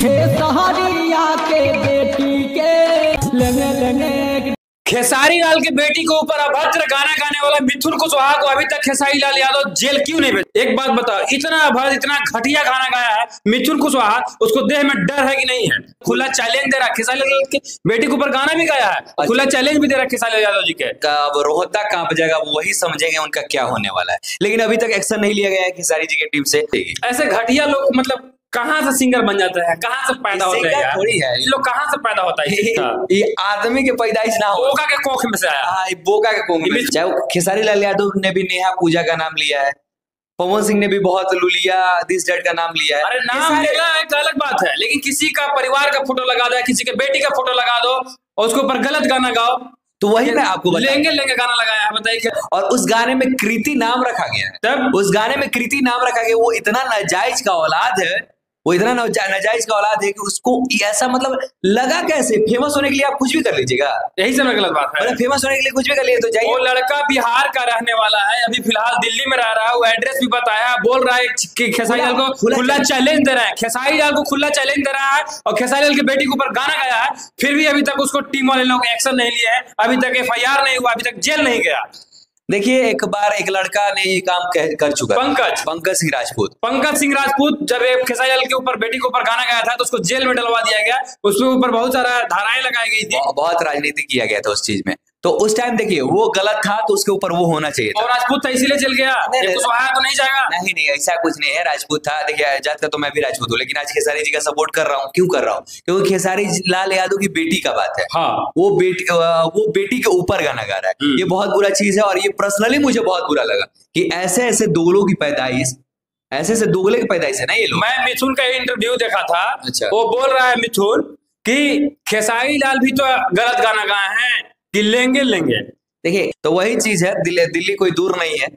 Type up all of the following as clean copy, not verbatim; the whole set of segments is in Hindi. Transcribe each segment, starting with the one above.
खेसारिया के बेटी के लेंगे लेंगे। खेसारी लाल के बेटी के ऊपर अभद्र गाना गाने वाला मिथुन कुशवाहा को अभी तक खेसारी लाल यादव जेल क्यों नहीं भेजे? एक बात बताओ, इतना अभद्र इतना घटिया गाना गाया है मिथुन कुशवाहा, उसको देह में डर है कि नहीं है? खुला चैलेंज दे रहा है खेसारी लाल की बेटी के ऊपर गाना भी गाया है, खुला चैलेंज भी दे रहा है खेसारी लाल यादव जी के। रोहता कांप जाएगा, वही समझेंगे उनका क्या होने वाला है। लेकिन अभी तक एक्शन नहीं लिया गया है खेसारी जी की टीम से। ऐसे घटिया लोग मतलब कहाँ से सिंगर बन जाते हैं, कहाँ से पैदा होते हैं? थोड़ी है ये लोग कहाँ से पैदा होता है? ये आदमी के पैदाइश ना हो, बोका के कोख में से आया। हाँ, बोका के कोख में। चाहे खेसारी लाल यादव ने भी नेहा पूजा का नाम लिया है, पवन सिंह ने भी बहुत लुलिया दिस डेट का नाम लिया है। अरे नाम लेना एक अलग बात है, लेकिन किसी का परिवार का फोटो लगा दो, किसी के बेटी का फोटो लगा दो और उसके ऊपर गलत गाना गाओ, तो वही मैं आपको लेंगे गाना लगाया है, बताइए। और उस गाने में कृति नाम रखा गया है, तब उस गाने में कृति नाम रखा गया। वो इतना नाजायज का औलाद है, वो इतना नाजायज का औलाद है कि उसको ऐसा मतलब लगा कैसे? फेमस होने के लिए आप कुछ भी कर लीजिएगा, यही सब गलत बात है। फेमस होने के लिए कुछ भी कर लिए तो जाइए। वो लड़का बिहार का रहने वाला है, अभी फिलहाल दिल्ली में रह रहा है, वो एड्रेस भी बताया, बोल रहा है कि खेसारी लाल को खुला चैलेंज दे रहा है, खेसारी लाल को खुला चैलेंज दे रहा है और खेसारी लाल की बेटी के ऊपर गाना गाया है, फिर भी अभी तक उसको टीम वाले लोग एक्शन नहीं लिए हैं, अभी तक FIR नहीं हुआ, अभी तक जेल नहीं गया। देखिए, एक बार एक लड़का ने ये काम कर चुका, पंकज सिंह राजपूत जब खेसारी लाल के ऊपर बेटी के ऊपर गाना गाया था तो उसको जेल में डलवा दिया गया, उसके ऊपर बहुत सारा धाराएं लगाई गई थी, बहुत राजनीति किया गया था उस चीज में। तो उस टाइम देखिए वो गलत था तो उसके ऊपर वो होना चाहिए था। और राजपूत था इसीलिए चल गया, कुशवाहा तो नहीं जाएगा। नहीं, ऐसा कुछ नहीं है, राजपूत था। देखिए जात का तो मैं भी राजपूत हूँ, लेकिन आज खेसारी जी का सपोर्ट कर रहा हूँ। क्यों कर रहा हूँ? क्योंकि खेसारी लाल यादव की बेटी का बात है। हाँ। वो बेटी के ऊपर गाना गा रहा है, ये बहुत बुरा चीज है। और ये पर्सनली मुझे बहुत बुरा लगा कि ऐसे दोगलों की पैदाइश, ऐसे दोगले की पैदाइश है ना ये लोग। मैं मिथुन का इंटरव्यू देखा था। अच्छा। वो बोल रहा है मिथुन कि खेसारी लाल भी तो गलत गाना गाए हैं कि लेंगे। देखिए, तो वही चीज है, दिल्ली कोई दूर नहीं है,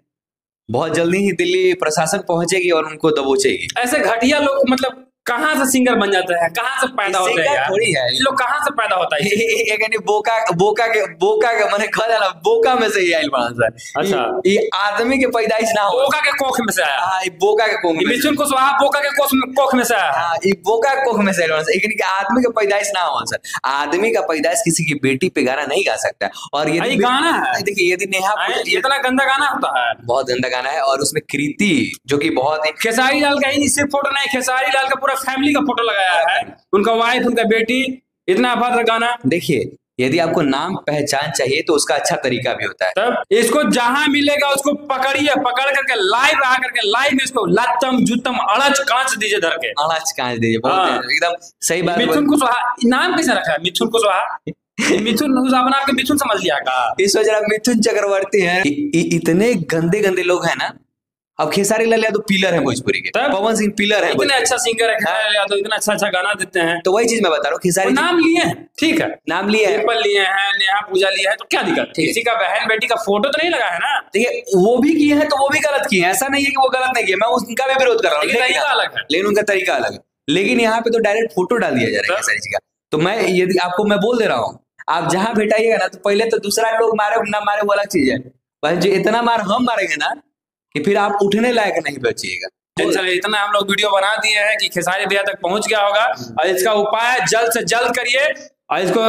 बहुत जल्दी ही दिल्ली प्रशासन पहुंचेगी और उनको दबोचेगी। ऐसे घटिया लोग मतलब कहाँ से सिंगर बन जाते हैं, कहाँ से पैदा होते हैं? थोड़ी है, ये लोग कहाँ से पैदा होता है? बोका के मैंने कहा ना, बोका में से ही आयल बना सा। अच्छा, ये आदमी के पैदाइश ना हो, बोका के कोख में से आया। हाँ, बोका के कोख में। मिथुन कुशवाहा बोका के कोख में से आया। हाँ, ये बोका के कोख में से बना सा। लेकिन आदमी का पैदाइश ना हो सर, आदमी का पैदाइश किसी की बेटी पे गाना नहीं गा सकता। और ये गाना है, देखिए, यदि नेहा इतना गंदा गाना होता है, बहुत गंदा गाना है। और उसमें कृति जो कि बहुत ही, खेसारी लाल का ही सिर्फ फोटो नहीं, खेसारी लाल का पूरा फैमिली का फोटो लगाया है, उनका वाइफ, उनका बेटी, इतना अभद्र गाना। देखिए, यदि आपको नाम पहचान चाहिए तो उसका अच्छा तरीका भी होता है। तब इसको जहां मिलेगा उसको पकड़िए, पकड़ करके लाइव आकर के लाइव इसको लत्तम जुत्तम अड़च कांच दीजिए, धर के अड़च कांच दीजिए। बहुत एकदम सही बात। मिथुन कुशवाहा नाम कैसे रखा है? मिथुन कुशवाहा, मिथुन अपना आपके मिथुन समझ लिया का? इस वजह मिथुन चक्रवर्ती है। इतने गंदे लोग हैं ना। अब खेसारी लाल यादव पिलर है भोजपुरी के, पवन सिंह पिलर है, इतने अच्छा सिंगर है खेसारी लाल यादव, इतना अच्छा गाना देते हैं। तो वही चीज मैं बता रहा हूँ, खेसारी नाम लिए हैं, ठीक है, नाम लिए हैं, लिए हैं, नेहा पूजा लिया है, तो क्या दिक्कत? किसी का बहन बेटी का फोटो तो नहीं लगा है ना? देखिए, वो भी किए हैं तो वो भी गलत किए हैं, ऐसा नहीं है कि वो गलत नहीं किए, मैं उनका भी विरोध कर रहा हूँ, तरीका अलग है, लेकिन उनका तरीका अलग है। लेकिन यहाँ पे तो डायरेक्ट फोटो डाल दिया जा रहा है खेसारी जी का। तो मैं यदि आपको मैं बोल दे रहा हूँ, आप जहां भेटाइएगा ना, तो पहले तो दूसरा लोग मारे ना मारे वो अलग चीज है, पर जो इतना मार हम मारेंगे ना कि फिर आप उठने लायक नहीं बचिएगा। इतना हम लोग वीडियो बना दिए हैं कि खेसारी भैया तक पहुंच गया होगा, और इसका उपाय जल्द से जल्द करिए और इसको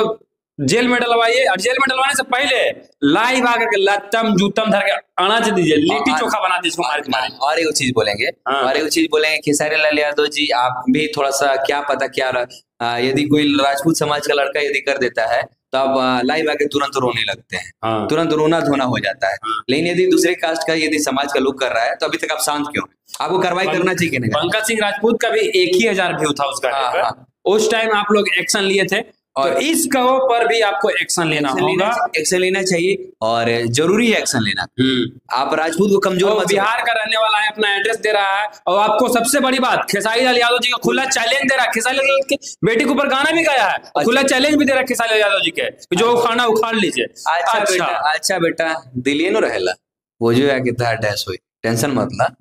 जेल में डलवाइए। और जेल में डलवाने से पहले लाइव आकर के लत्तम जूतम धर के अनाज दीजिए, लिट्टी चोखा बना दीजिए इसको मारे। और एक चीज बोलेंगे, खेसारी लाल यादव जी, आप भी थोड़ा सा क्या पता क्या यदि कोई राजपूत समाज का लड़का यदि कर देता है तो आप लाइव आके तुरंत रोने लगते हैं, तुरंत रोना धोना हो जाता है। लेकिन यदि दूसरे कास्ट का यदि समाज का लोग कर रहा है तो अभी तक आप शांत क्यों? आपको कार्रवाई करना चाहिए नहीं? पंकज सिंह राजपूत का भी 1,000 व्यू था उस गाने पर, उस टाइम आप लोग एक्शन लिए थे, और इस कहो पर भी आपको एक्शन लेना होगा, एक्शन लेना चाहिए, और जरूरी है एक्शन लेना। आप राजपूत को कमजोर मत। बिहार का रहने वाला है, अपना एड्रेस दे रहा है, और आपको सबसे बड़ी बात, खेसारी लाल यादव जी का खुला चैलेंज दे रहा है। खेसारी लाल की बेटी के ऊपर गाना भी गाया है, खुला चैलेंज भी दे रहा है खेसारी लाल यादव जी के, जो खाना उखाड़ लीजिए। अच्छा बेटा, दिलिए नो रहेला वो जो है कि डैश हुई, टेंशन मत ला।